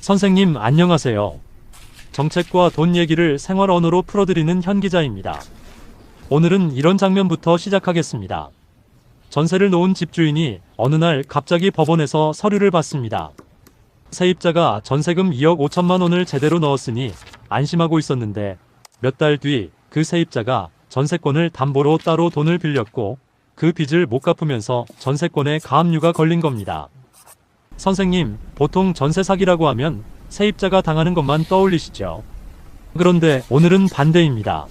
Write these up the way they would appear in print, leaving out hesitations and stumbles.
선생님 안녕하세요. 정책과 돈 얘기를 생활 언어로 풀어드리는 현 기자입니다. 오늘은 이런 장면부터 시작하겠습니다. 전세를 놓은 집주인이 어느 날 갑자기 법원에서 서류를 받습니다. 세입자가 전세금 2억 5천만 원을 제대로 넣었으니 안심하고 있었는데 몇 달 뒤 그 세입자가 전세권을 담보로 따로 돈을 빌렸고 그 빚을 못 갚으면서 전세권에 가압류가 걸린 겁니다. 선생님, 보통 전세 사기라고 하면 세입자가 당하는 것만 떠올리시죠? 그런데 오늘은 반대입니다.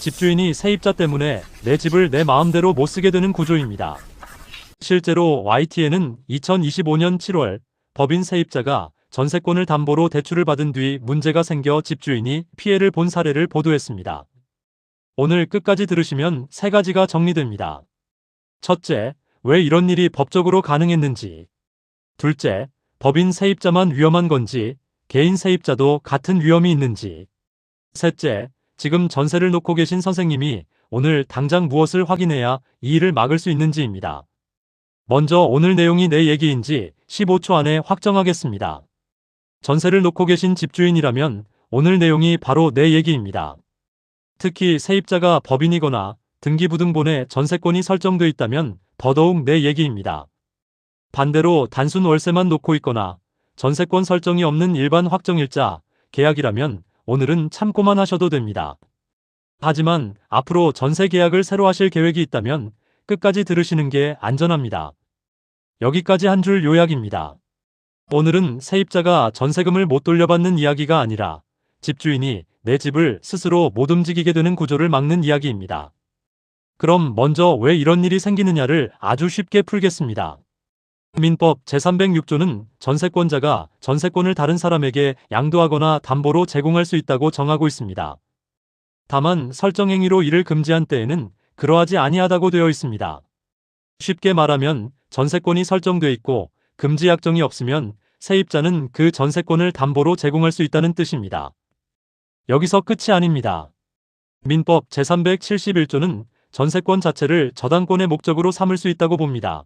집주인이 세입자 때문에 내 집을 내 마음대로 못 쓰게 되는 구조입니다. 실제로 YTN은 2025년 7월 법인 세입자가 전세권을 담보로 대출을 받은 뒤 문제가 생겨 집주인이 피해를 본 사례를 보도했습니다. 오늘 끝까지 들으시면 세 가지가 정리됩니다. 첫째, 왜 이런 일이 법적으로 가능했는지. 둘째, 법인 세입자만 위험한 건지 개인 세입자도 같은 위험이 있는지. 셋째, 지금 전세를 놓고 계신 선생님이 오늘 당장 무엇을 확인해야 이 일을 막을 수 있는지입니다. 먼저 오늘 내용이 내 얘기인지 15초 안에 확정하겠습니다. 전세를 놓고 계신 집주인이라면 오늘 내용이 바로 내 얘기입니다. 특히 세입자가 법인이거나 등기부등본에 전세권이 설정돼 있다면 더더욱 내 얘기입니다. 반대로 단순 월세만 놓고 있거나 전세권 설정이 없는 일반 확정일자 계약이라면 오늘은 참고만 하셔도 됩니다. 하지만 앞으로 전세 계약을 새로 하실 계획이 있다면 끝까지 들으시는 게 안전합니다. 여기까지 한 줄 요약입니다. 오늘은 세입자가 전세금을 못 돌려받는 이야기가 아니라 집주인이 내 집을 스스로 못 움직이게 되는 구조를 막는 이야기입니다. 그럼 먼저 왜 이런 일이 생기느냐를 아주 쉽게 풀겠습니다. 민법 제306조는 전세권자가 전세권을 다른 사람에게 양도하거나 담보로 제공할 수 있다고 정하고 있습니다. 다만 설정행위로 이를 금지한 때에는 그러하지 아니하다고 되어 있습니다. 쉽게 말하면 전세권이 설정돼 있고 금지 약정이 없으면 세입자는 그 전세권을 담보로 제공할 수 있다는 뜻입니다. 여기서 끝이 아닙니다. 민법 제371조는 전세권 자체를 저당권의 목적으로 삼을 수 있다고 봅니다.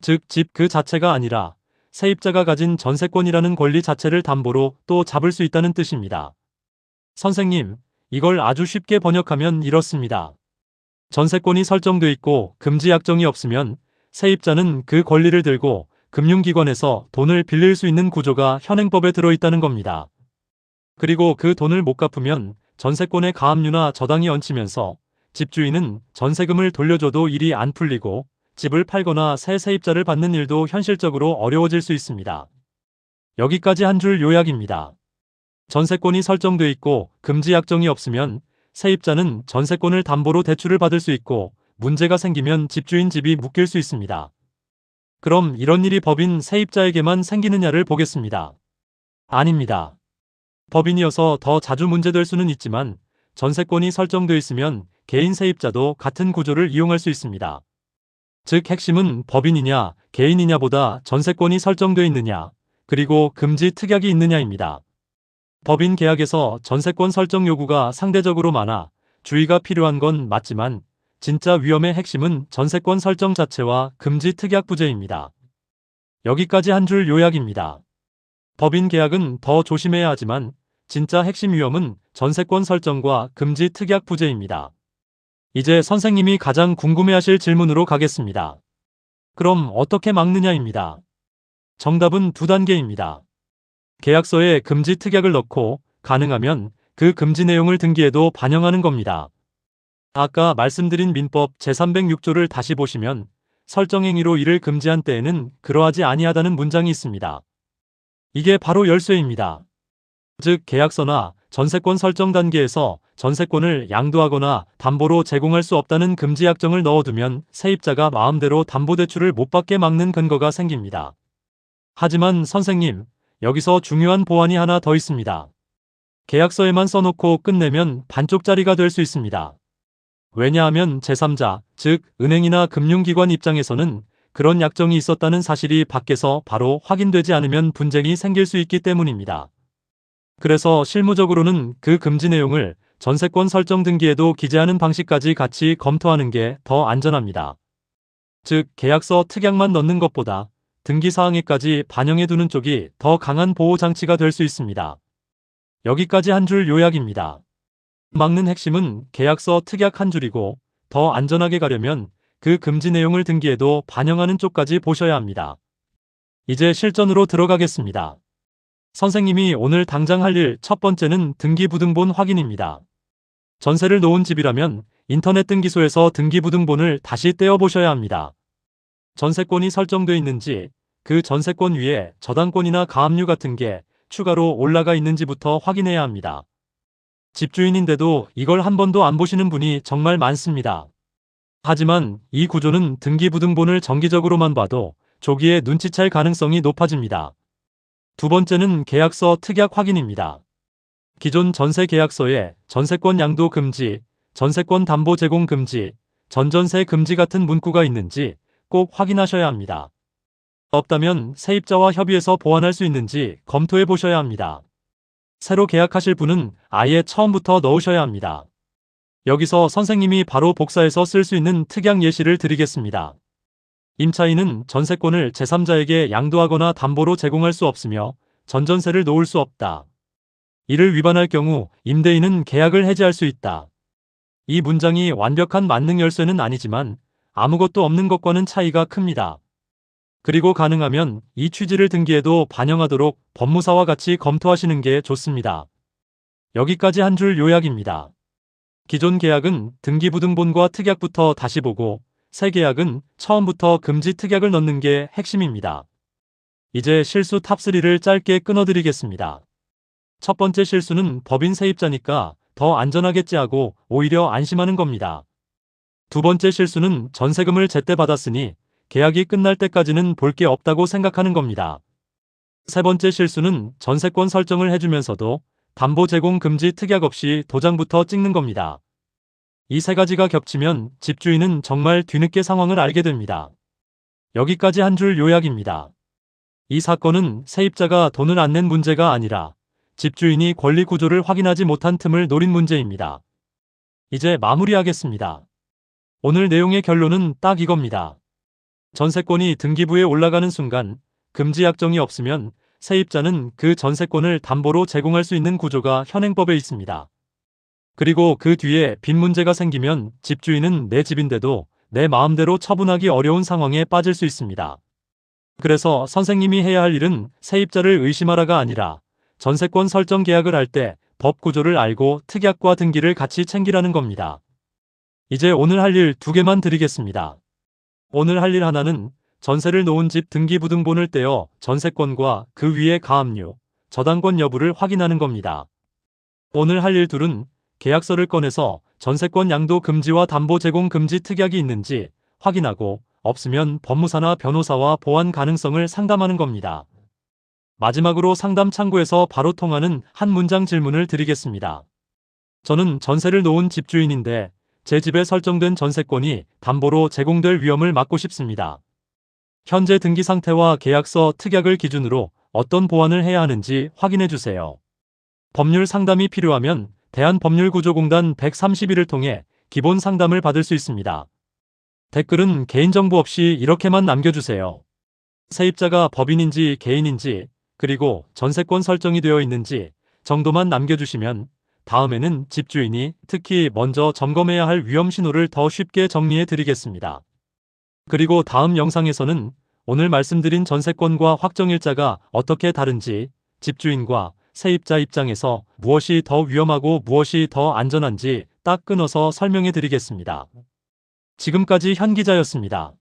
즉, 집 그 자체가 아니라 세입자가 가진 전세권이라는 권리 자체를 담보로 또 잡을 수 있다는 뜻입니다. 선생님, 이걸 아주 쉽게 번역하면 이렇습니다. 전세권이 설정돼 있고 금지 약정이 없으면 세입자는 그 권리를 들고 금융기관에서 돈을 빌릴 수 있는 구조가 현행법에 들어있다는 겁니다. 그리고 그 돈을 못 갚으면 전세권의 가압류나 저당이 얹히면서 집주인은 전세금을 돌려줘도 일이 안 풀리고 집을 팔거나 새 세입자를 받는 일도 현실적으로 어려워질 수 있습니다. 여기까지 한 줄 요약입니다. 전세권이 설정돼 있고 금지 약정이 없으면 세입자는 전세권을 담보로 대출을 받을 수 있고 문제가 생기면 집주인 집이 묶일 수 있습니다. 그럼 이런 일이 법인 세입자에게만 생기느냐를 보겠습니다. 아닙니다. 법인이어서 더 자주 문제될 수는 있지만 전세권이 설정돼 있으면 개인 세입자도 같은 구조를 이용할 수 있습니다. 즉 핵심은 법인이냐 개인이냐보다 전세권이 설정돼 있느냐 그리고 금지 특약이 있느냐입니다. 법인 계약에서 전세권 설정 요구가 상대적으로 많아 주의가 필요한 건 맞지만 진짜 위험의 핵심은 전세권 설정 자체와 금지 특약 부재입니다. 여기까지 한 줄 요약입니다. 법인 계약은 더 조심해야 하지만 진짜 핵심 위험은 전세권 설정과 금지 특약 부재입니다. 이제 선생님이 가장 궁금해하실 질문으로 가겠습니다. 그럼 어떻게 막느냐입니다. 정답은 두 단계입니다. 계약서에 금지 특약을 넣고 가능하면 그 금지 내용을 등기에도 반영하는 겁니다. 아까 말씀드린 민법 제306조를 다시 보시면 설정행위로 이를 금지한 때에는 그러하지 아니하다는 문장이 있습니다. 이게 바로 열쇠입니다. 즉 계약서나 전세권 설정 단계에서 전세권을 양도하거나 담보로 제공할 수 없다는 금지 약정을 넣어두면 세입자가 마음대로 담보대출을 못 받게 막는 근거가 생깁니다. 하지만 선생님, 여기서 중요한 보완이 하나 더 있습니다. 계약서에만 써놓고 끝내면 반쪽짜리가 될 수 있습니다. 왜냐하면 제3자, 즉 은행이나 금융기관 입장에서는 그런 약정이 있었다는 사실이 밖에서 바로 확인되지 않으면 분쟁이 생길 수 있기 때문입니다. 그래서 실무적으로는 그 금지 내용을 전세권 설정 등기에도 기재하는 방식까지 같이 검토하는 게 더 안전합니다. 즉 계약서 특약만 넣는 것보다 등기 사항에까지 반영해 두는 쪽이 더 강한 보호 장치가 될 수 있습니다. 여기까지 한 줄 요약입니다. 막는 핵심은 계약서 특약 한 줄이고 더 안전하게 가려면 그 금지 내용을 등기에도 반영하는 쪽까지 보셔야 합니다. 이제 실전으로 들어가겠습니다. 선생님이 오늘 당장 할 일 첫 번째는 등기부등본 확인입니다. 전세를 놓은 집이라면 인터넷 등기소에서 등기부등본을 다시 떼어보셔야 합니다. 전세권이 설정되어 있는지, 그 전세권 위에 저당권이나 가압류 같은 게 추가로 올라가 있는지부터 확인해야 합니다. 집주인인데도 이걸 한 번도 안 보시는 분이 정말 많습니다. 하지만 이 구조는 등기부등본을 정기적으로만 봐도 조기에 눈치챌 가능성이 높아집니다. 두 번째는 계약서 특약 확인입니다. 기존 전세 계약서에 전세권 양도 금지, 전세권 담보 제공 금지, 전전세 금지 같은 문구가 있는지 꼭 확인하셔야 합니다. 없다면 세입자와 협의해서 보완할 수 있는지 검토해 보셔야 합니다. 새로 계약하실 분은 아예 처음부터 넣으셔야 합니다. 여기서 선생님이 바로 복사해서 쓸 수 있는 특약 예시를 드리겠습니다. 임차인은 전세권을 제3자에게 양도하거나 담보로 제공할 수 없으며 전전세를 놓을 수 없다. 이를 위반할 경우 임대인은 계약을 해지할 수 있다. 이 문장이 완벽한 만능 열쇠는 아니지만 아무것도 없는 것과는 차이가 큽니다. 그리고 가능하면 이 취지를 등기에도 반영하도록 법무사와 같이 검토하시는 게 좋습니다. 여기까지 한 줄 요약입니다. 기존 계약은 등기부등본과 특약부터 다시 보고 새 계약은 처음부터 금지 특약을 넣는 게 핵심입니다. 이제 실수 탑3를 짧게 끊어드리겠습니다. 첫 번째 실수는 법인 세입자니까 더 안전하겠지 하고 오히려 안심하는 겁니다. 두 번째 실수는 전세금을 제때 받았으니 계약이 끝날 때까지는 볼 게 없다고 생각하는 겁니다. 세 번째 실수는 전세권 설정을 해주면서도 담보 제공 금지 특약 없이 도장부터 찍는 겁니다. 이 세 가지가 겹치면 집주인은 정말 뒤늦게 상황을 알게 됩니다. 여기까지 한 줄 요약입니다. 이 사건은 세입자가 돈을 안 낸 문제가 아니라 집주인이 권리 구조를 확인하지 못한 틈을 노린 문제입니다. 이제 마무리하겠습니다. 오늘 내용의 결론은 딱 이겁니다. 전세권이 등기부에 올라가는 순간 금지 약정이 없으면 세입자는 그 전세권을 담보로 제공할 수 있는 구조가 현행법에 있습니다. 그리고 그 뒤에 빈 문제가 생기면 집주인은 내 집인데도 내 마음대로 처분하기 어려운 상황에 빠질 수 있습니다. 그래서 선생님이 해야 할 일은 세입자를 의심하라가 아니라 전세권 설정 계약을 할 때 법 구조를 알고 특약과 등기를 같이 챙기라는 겁니다. 이제 오늘 할 일 2개만 드리겠습니다. 오늘 할 일 하나는 전세를 놓은 집 등기부등본을 떼어 전세권과 그 위의 가압류, 저당권 여부를 확인하는 겁니다. 오늘 할 일 2는 계약서를 꺼내서 전세권 양도 금지와 담보 제공 금지 특약이 있는지 확인하고 없으면 법무사나 변호사와 보완 가능성을 상담하는 겁니다. 마지막으로 상담 창구에서 바로 통하는 한 문장 질문을 드리겠습니다. 저는 전세를 놓은 집주인인데 제 집에 설정된 전세권이 담보로 제공될 위험을 막고 싶습니다. 현재 등기 상태와 계약서 특약을 기준으로 어떤 보완을 해야 하는지 확인해 주세요. 법률 상담이 필요하면 대한법률구조공단 131을 통해 기본 상담을 받을 수 있습니다. 댓글은 개인정보 없이 이렇게만 남겨주세요. 세입자가 법인인지 개인인지 그리고 전세권 설정이 되어 있는지 정도만 남겨주시면 다음에는 집주인이 특히 먼저 점검해야 할 위험 신호를 더 쉽게 정리해 드리겠습니다. 그리고 다음 영상에서는 오늘 말씀드린 전세권과 확정일자가 어떻게 다른지 집주인과 세입자 입장에서 무엇이 더 위험하고 무엇이 더 안전한지 딱 끊어서 설명해 드리겠습니다. 지금까지 현 기자였습니다.